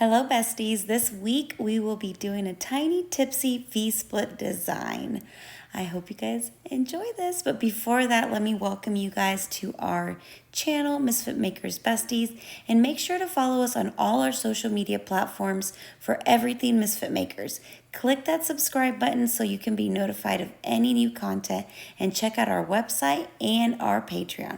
Hello besties, this week we will be doing a Tiny Tipsy V-split design. I hope you guys enjoy this, but before that, let me welcome you guys to our channel, Misfit Makers Besties, and make sure to follow us on all our social media platforms for everything Misfit Makers. Click that subscribe button so you can be notified of any new content, and check out our website and our Patreon.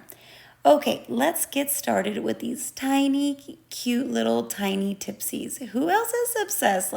Okay, let's get started with these tiny, cute little tiny tipsies. Who else is obsessed?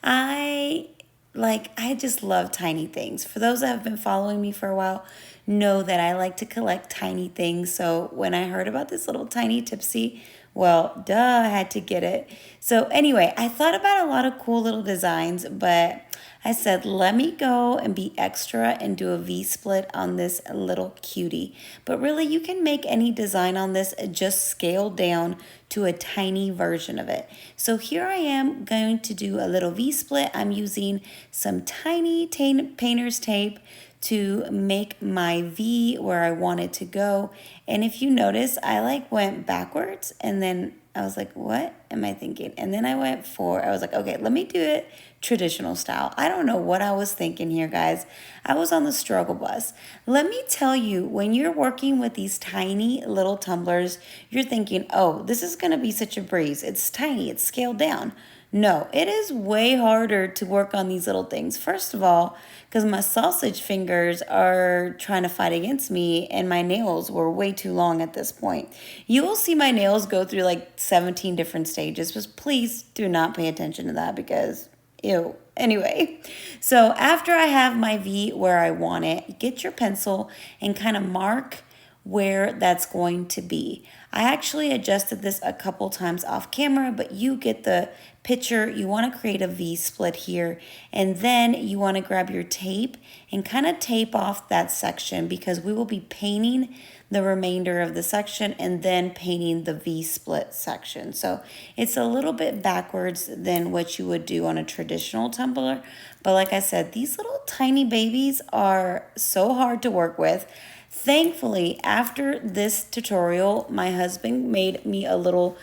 I I just love tiny things. For those that have been following me for a while, know that I like to collect tiny things. So when I heard about this little tiny tipsy, well, duh, I had to get it. So anyway, I thought about a lot of cool little designs, but I said, let me go and be extra and do a V-split on this little cutie. But really, you can make any design on this, just scaled down to a tiny version of it. So here I am going to do a little V-split. I'm using some tiny painter's tape to make my V where I want it to go. And if you notice, I went backwards and then I was like, what am I thinking? And then I was like, okay, let me do it traditional style. I don't know what I was thinking here, guys. I was on the struggle bus. Let me tell you, when you're working with these tiny little tumblers, you're thinking, oh, this is going to be such a breeze. It's tiny, it's scaled down. No, it is way harder to work on these little things. First of all, because my sausage fingers are trying to fight against me and my nails were way too long at this point. You will see my nails go through like 17 different stages, but please do not pay attention to that because ew. Anyway, so after I have my V where I want it, get your pencil and kind of mark where that's going to be. I actually adjusted this a couple times off camera, but you get the picture. You want to create a V split here, and then you want to grab your tape and kind of tape off that section because we will be painting the remainder of the section and then painting the V split section. So it's a little bit backwards than what you would do on a traditional tumbler. But like I said, these little tiny babies are so hard to work with. Thankfully, after this tutorial, my husband made me a little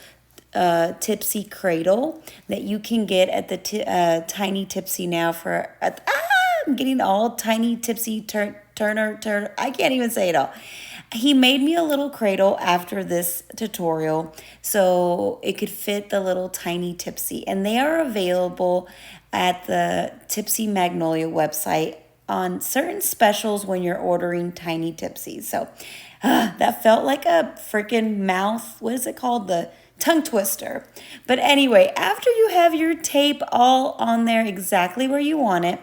tipsy cradle that you can get at the Tiny Tipsy now for, I'm getting all Tiny Tipsy Turner, I can't even say it all. He made me a little cradle after this tutorial so it could fit the little Tiny Tipsy, and they are available at the Tipsy Magnolia website on certain specials when you're ordering Tiny Tipsies. So that felt like a freaking mouth, what is it called? The tongue twister. But anyway, after you have your tape all on there exactly where you want it,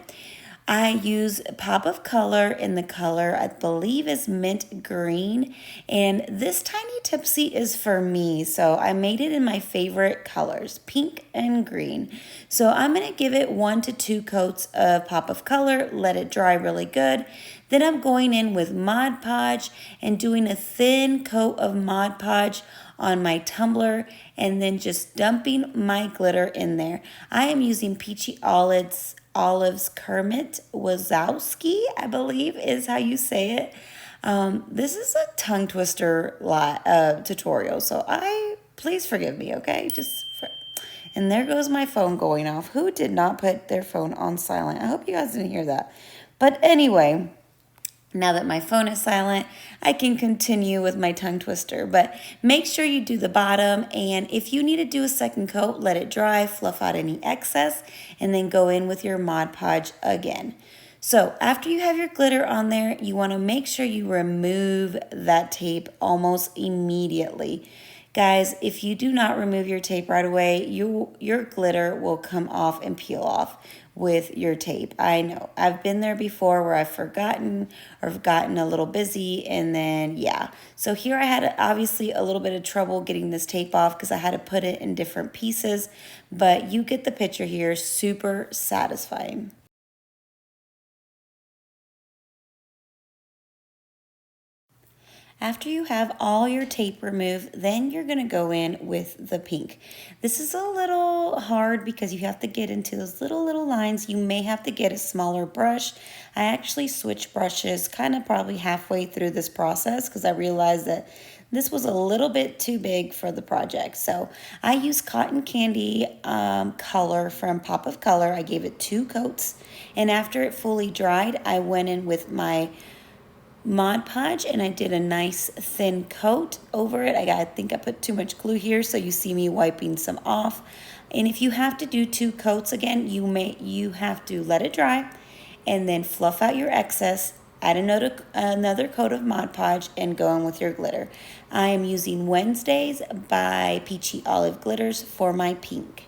I use a pop of color in the color I believe is mint green, and this Tiny Tipsy is for me, so I made it in my favorite colors, pink and green. So I'm going to give it 1 to 2 coats of pop of color, let it dry really good. Then I'm going in with Mod Podge and doing a thin coat of Mod Podge on my tumbler and then just dumping my glitter in there. I am using Peachy Olives Kermit Wazowski, I believe is how you say it. This is a tongue twister tutorial, so please forgive me, okay? And there goes my phone going off. Who did not put their phone on silent? I hope you guys didn't hear that. But anyway, now that my phone is silent, I can continue with my tongue twister. But make sure you do the bottom, and if you need to do a second coat, let it dry, fluff out any excess, and then go in with your Mod Podge again. So after you have your glitter on there, you want to make sure you remove that tape almost immediately. Guys, if you do not remove your tape right away, your glitter will come off and peel off with your tape. I know. I've been there before where I've forgotten or gotten a little busy, and then, yeah. So here I had obviously a little bit of trouble getting this tape off because I had to put it in different pieces, but you get the picture here. Super satisfying. After you have all your tape removed, then you're going to go in with the pink. This is a little hard because you have to get into those little lines. You may have to get a smaller brush. I actually switched brushes kind of probably halfway through this process because I realized that This was a little bit too big for the project. So I used cotton candy color from Pop of Color. I gave it 2 coats. And after it fully dried, I went in with my Mod Podge and I did a nice thin coat over it. I think I put too much glue here, so you see me wiping some off. And if you have to do 2 coats again, you have to let it dry and then fluff out your excess, add another coat of Mod Podge, and go in with your glitter. I am using Wednesdays by Peachy Olive Glitters for my pink.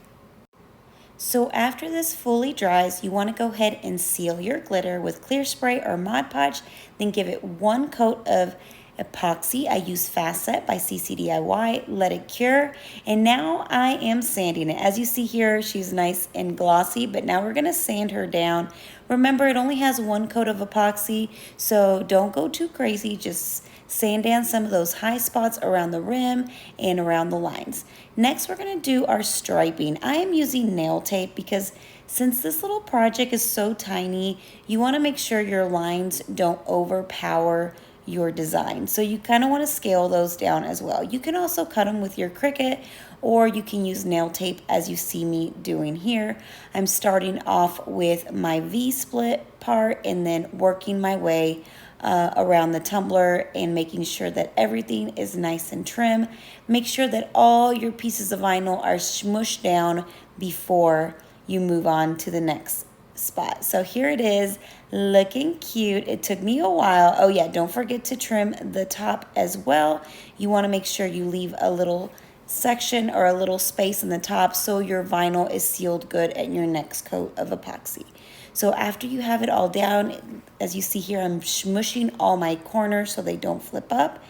So after this fully dries, you want to go ahead and seal your glitter with clear spray or Mod Podge, then give it 1 coat of epoxy. I use Fast Set by CCDIY, let it cure, and now I am sanding it. As you see here, she's nice and glossy, but now we're going to sand her down. Remember, it only has 1 coat of epoxy, so don't go too crazy. Just sand down some of those high spots around the rim and around the lines. Next, we're going to do our striping. I am using nail tape because since this little project is so tiny, you want to make sure your lines don't overpower your design. So you kind of want to scale those down as well. You can also cut them with your Cricut, or you can use nail tape as you see me doing here. I'm starting off with my V-split part and then working my way around the tumbler and making sure that everything is nice and trim. Make sure that all your pieces of vinyl are smushed down before you move on to the next spot. So here it is, looking cute. It took me a while. Oh yeah, don't forget to trim the top as well. You want to make sure you leave a little section or a little space in the top so your vinyl is sealed good at your next coat of epoxy. So after you have it all down, as you see here, I'm smushing all my corners so they don't flip up.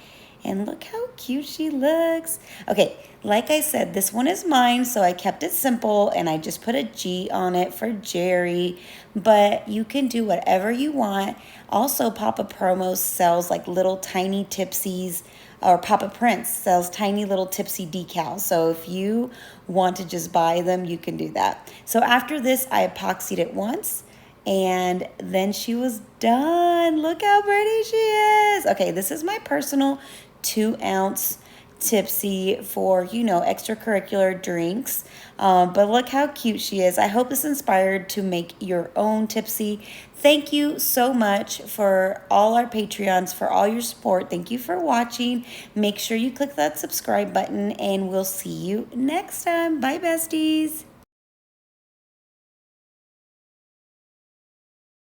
And look how cute she looks. Okay, like I said, this one is mine, so I kept it simple and I just put a G on it for Jerry, but you can do whatever you want. Also, Papa Promos sells like little tiny tipsies, or Papa Prince sells tiny little tipsy decals. So if you want to just buy them, you can do that. So after this, I epoxied it once, and then she was done. Look how pretty she is. Okay, this is my personal 2-ounce tipsy for, you know, extracurricular drinks. But look how cute she is. I hope this inspired to make your own tipsy. Thank you so much for all our Patreons, for all your support. Thank you for watching. Make sure you click that subscribe button, and we'll see you next time. Bye, besties.